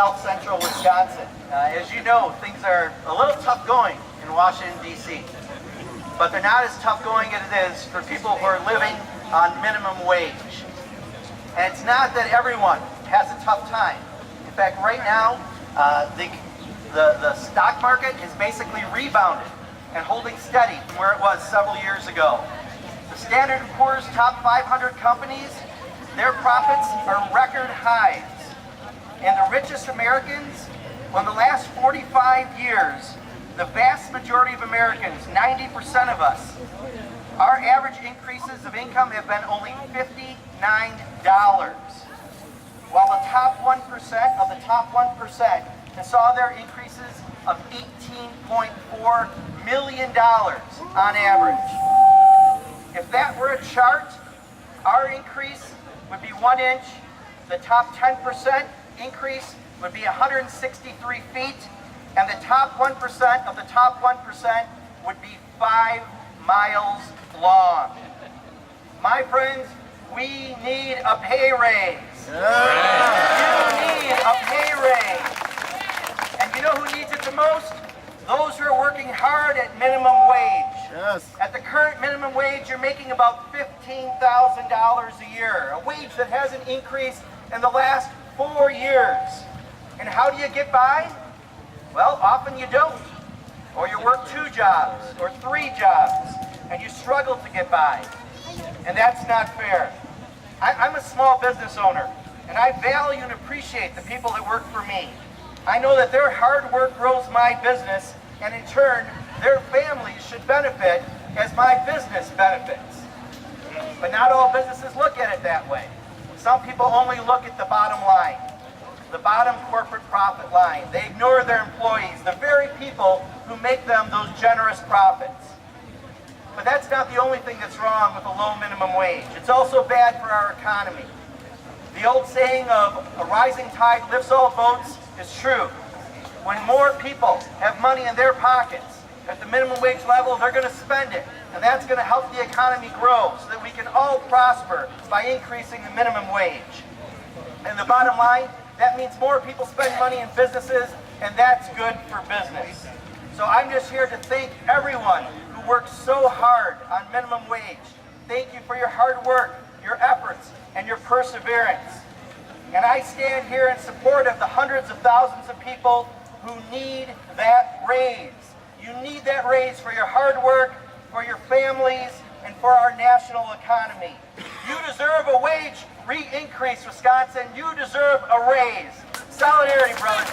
South Central Wisconsin. As you know, things are a little tough going in Washington, D.C., but they're not as tough going as it is for people who are living on minimum wage. And it's not that everyone has a tough time. In fact, right now, the stock market is basically rebounded and holding steady from where it was several years ago. The Standard & Poor's top 500 companies, their profits are record highs. And the richest Americans, well, in the last 45 years, the vast majority of Americans, 90% of us, our average increases of income have been only $59, while the top 1% of the top 1% saw their increases of $18.4 million on average. If that were a chart, our increase would be 1 inch, the top 10% increase would be 163 feet, and the top 1% of the top 1% would be 5 miles long. My friends, we need a pay raise. You need a pay raise. And you know who needs it the most? Those who are working hard at minimum wage. Yes. At the current minimum wage, you're making about $15,000 a year, a wage that hasn't increased in the last 4 years. And how do you get by? Well, often you don't. Or you work 2 jobs or 3 jobs, and you struggle to get by. And that's not fair. I'm a small business owner, and I value and appreciate the people that work for me. I know that their hard work grows my business, and in turn, their families should benefit as my business benefits. But not all businesses look at it that way. Some people only look at the bottom line, the bottom corporate profit line. They ignore their employees, the very people who make them those generous profits. But that's not the only thing that's wrong with a low minimum wage. It's also bad for our economy. The old saying of a rising tide lifts all boats is true. When more people have money in their pockets at the minimum wage level, they're going to spend it. And that's going to help the economy grow so that we can all prosper by increasing the minimum wage. And the bottom line, that means more people spend money in businesses, and that's good for business. So I'm just here to thank everyone who works so hard on minimum wage. Thank you for your hard work, your efforts, and your perseverance. And I stand here in support of the hundreds of thousands of people who need that raise. You need that raise for your hard work, for your families, and for our national economy. You deserve a wage increase, Wisconsin. You deserve a raise. Solidarity, brothers.